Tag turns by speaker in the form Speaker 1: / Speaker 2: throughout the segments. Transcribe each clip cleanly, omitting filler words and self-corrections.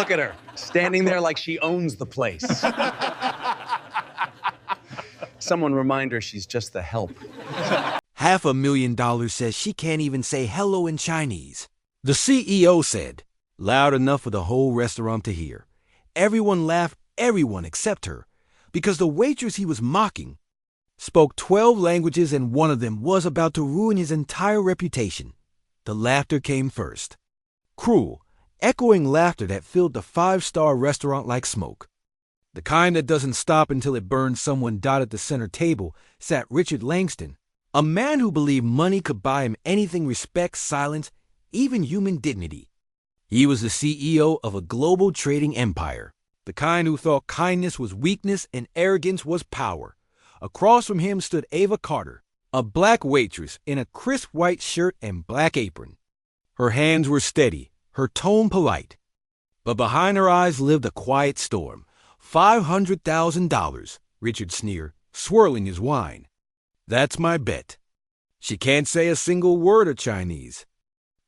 Speaker 1: Look at her, standing there like she owns the place. Someone remind her she's just the help.
Speaker 2: $500,000 says she can't even say hello in Chinese. The CEO said, loud enough for the whole restaurant to hear. Everyone laughed, everyone except her, because the waitress he was mocking spoke 12 languages and one of them was about to ruin his entire reputation. The laughter came first. Cruel, echoing laughter that filled the five-star restaurant like smoke. The kind that doesn't stop until it burns someone. At the center table sat Richard Langston, a man who believed money could buy him anything: respect, silence, even human dignity. He was the CEO of a global trading empire, the kind who thought kindness was weakness and arrogance was power. Across from him stood Ava Carter, a black waitress in a crisp white shirt and black apron. Her hands were steady, her tone polite. But behind her eyes lived a quiet storm. $500,000, Richard sneered, swirling his wine. That's my bet. She can't say a single word of Chinese.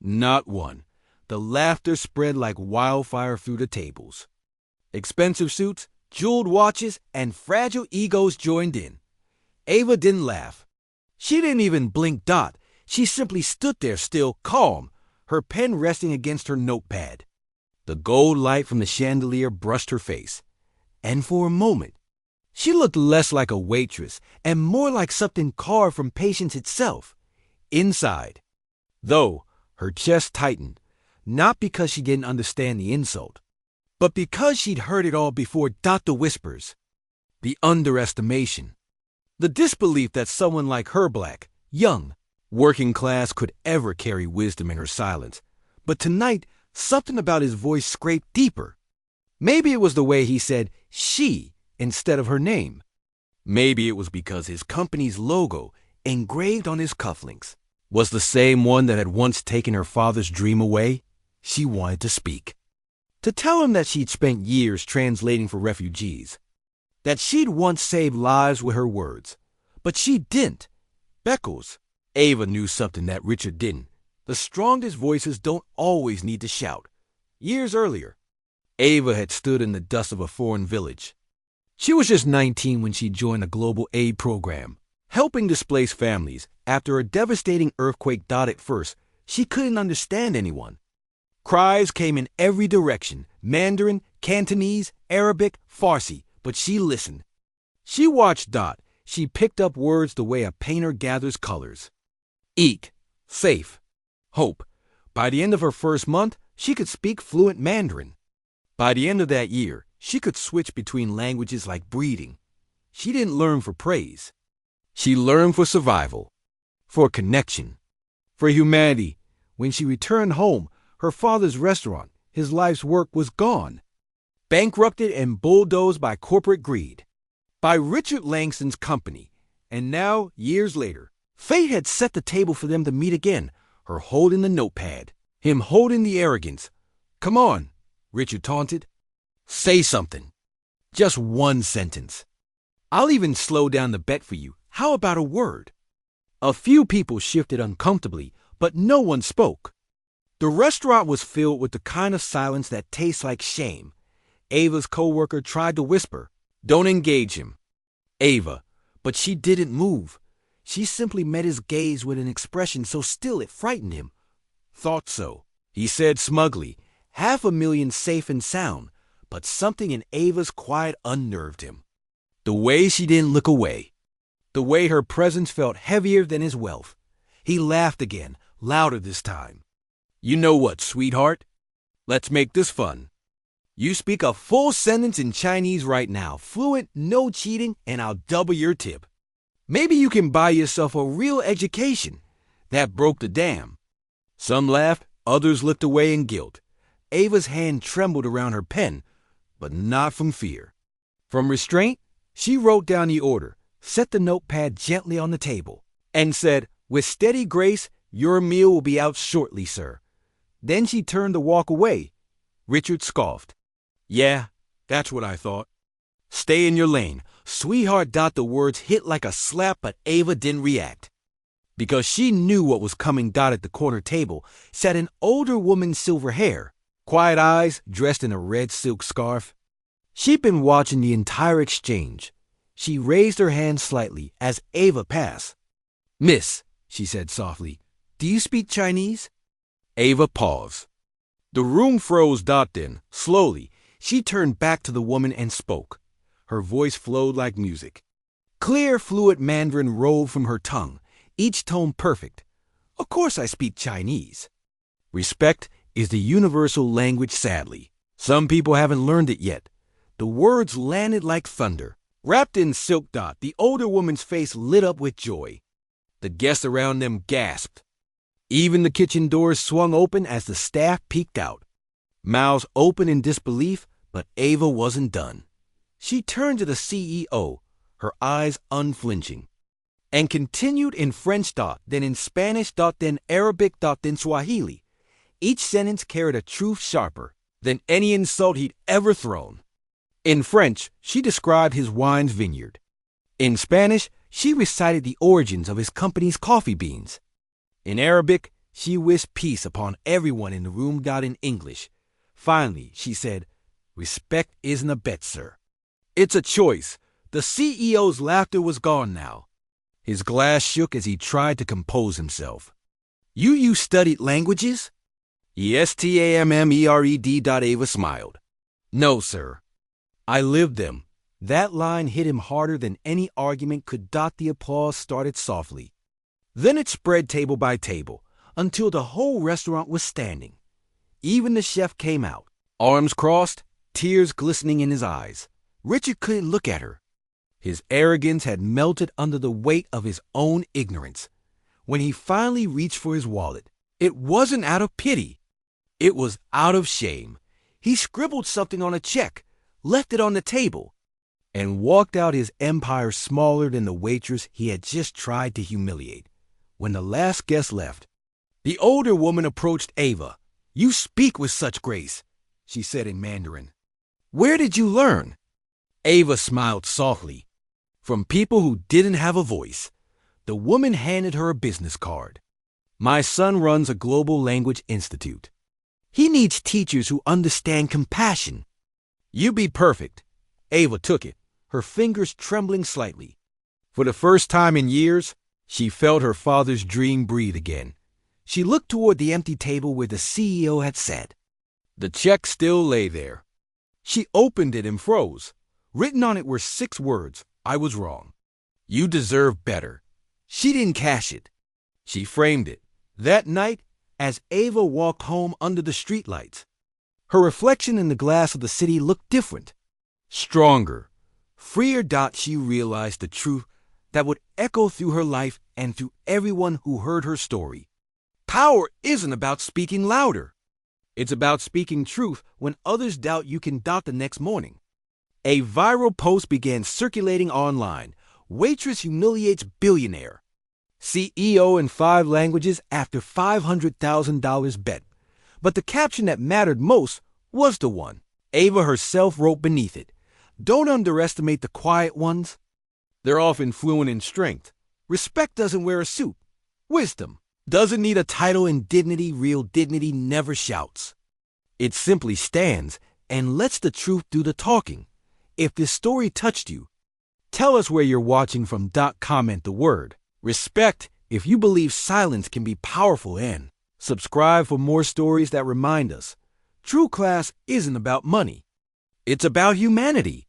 Speaker 2: Not one. The laughter spread like wildfire through the tables. Expensive suits, jeweled watches, and fragile egos joined in. Ava didn't laugh. She didn't even blink. She simply stood there still, calm, her pen resting against her notepad. The gold light from the chandelier brushed her face. And for a moment, she looked less like a waitress and more like something carved from patience itself. Inside, though, her chest tightened, not because she didn't understand the insult, but because she'd heard it all before. The whispers, the underestimation, the disbelief that someone like her, black, young, working class, could ever carry wisdom in her silence. But tonight, something about his voice scraped deeper. Maybe it was the way he said she instead of her name. Maybe it was because his company's logo, engraved on his cufflinks, was the same one that had once taken her father's dream away. She wanted to speak. To tell him that she'd spent years translating for refugees. That she'd once saved lives with her words. But she didn't. Beckles. Ava knew something that Richard didn't. The strongest voices don't always need to shout. Years earlier, Ava had stood in the dust of a foreign village. She was just 19 when she joined a global aid program, helping displaced families after a devastating earthquake. At first, she couldn't understand anyone. Cries came in every direction: Mandarin, Cantonese, Arabic, Farsi, but she listened. She watched. She picked up words the way a painter gathers colors. Eek, safe, hope. By the end of her first month, she could speak fluent Mandarin. By the end of that year, she could switch between languages like breathing. She didn't learn for praise. She learned for survival, for connection, for humanity. When she returned home, her father's restaurant, his life's work, was gone. Bankrupted and bulldozed by corporate greed. By Richard Langston's company. And now, years later, fate had set the table for them to meet again, her holding the notepad, him holding the arrogance. Come on, Richard taunted. Say something. Just one sentence. I'll even slow down the bet for you. How about a word? A few people shifted uncomfortably, but no one spoke. The restaurant was filled with the kind of silence that tastes like shame. Ava's coworker tried to whisper, "Don't engage him." Ava, but she didn't move. She simply met his gaze with an expression so still it frightened him. Thought so, he said smugly, $500,000 safe and sound, but something in Ava's quiet unnerved him. The way she didn't look away. The way her presence felt heavier than his wealth. He laughed again, louder this time. You know what, sweetheart? Let's make this fun. You speak a full sentence in Chinese right now, fluent, no cheating, and I'll double your tip. Maybe you can buy yourself a real education. That broke the dam. Some laughed, others looked away in guilt. Ava's hand trembled around her pen, but not from fear. From restraint, she wrote down the order, set the notepad gently on the table, and said, "With steady grace, your meal will be out shortly, sir." Then she turned to walk away. Richard scoffed. Yeah, that's what I thought. Stay in your lane, sweetheart. The words hit like a slap, but Ava didn't react. Because she knew what was coming. At the corner table sat an older woman, silver hair, quiet eyes dressed in a red silk scarf. She'd been watching the entire exchange. She raised her hand slightly as Ava passed. "Miss," she said softly, "do you speak Chinese?" Ava paused. The room froze. Then, slowly, she turned back to the woman and spoke. Her voice flowed like music. Clear, fluent Mandarin rolled from her tongue, each tone perfect. "Of course I speak Chinese." Respect is the universal language, sadly. Some people haven't learned it yet. The words landed like thunder. Wrapped in silk. The older woman's face lit up with joy. The guests around them gasped. Even the kitchen doors swung open as the staff peeked out. Mouths open in disbelief, but Ava wasn't done. She turned to the CEO, her eyes unflinching, and continued in French. Then in Spanish. Then Arabic. Then Swahili. Each sentence carried a truth sharper than any insult he'd ever thrown. In French, she described his wine's vineyard. In Spanish, she recited the origins of his company's coffee beans. In Arabic, she wished peace upon everyone in the room. In English, finally, she said, "Respect isn't a bet, sir. It's a choice." The CEO's laughter was gone now. His glass shook as he tried to compose himself. You studied languages?" "Yes, TAMMERED." Ava smiled. "No, sir. I lived them." That line hit him harder than any argument could. The applause started softly. Then it spread table by table until the whole restaurant was standing. Even the chef came out, arms crossed, tears glistening in his eyes. Richard couldn't look at her. His arrogance had melted under the weight of his own ignorance. When he finally reached for his wallet, it wasn't out of pity. It was out of shame. He scribbled something on a check, left it on the table, and walked out, his empire smaller than the waitress he had just tried to humiliate. When the last guest left, the older woman approached Ava. "You speak with such grace," she said in Mandarin. "Where did you learn?" Ava smiled softly. "From people who didn't have a voice." The woman handed her a business card. "My son runs a global language institute. He needs teachers who understand compassion. You'd be perfect." Ava took it, her fingers trembling slightly. For the first time in years, she felt her father's dream breathe again. She looked toward the empty table where the CEO had sat. The check still lay there. She opened it and froze. Written on it were 6 words. "I was wrong. You deserve better." She didn't cash it. She framed it. That night, as Ava walked home under the streetlights, her reflection in the glass of the city looked different, stronger, freer. She realized the truth that would echo through her life and through everyone who heard her story. Power isn't about speaking louder. It's about speaking truth when others doubt you can. The next morning, a viral post began circulating online. "Waitress humiliates billionaire. CEO in 5 languages after $500,000 bet." But the caption that mattered most was the one Ava herself wrote beneath it. "Don't underestimate the quiet ones. They're often fluent in strength. Respect doesn't wear a suit. Wisdom doesn't need a title, and dignity, real dignity, never shouts. It simply stands and lets the truth do the talking." If this story touched you, tell us where you're watching from. Comment the word respect if you believe silence can be powerful, and subscribe for more stories that remind us true class isn't about money. It's about humanity.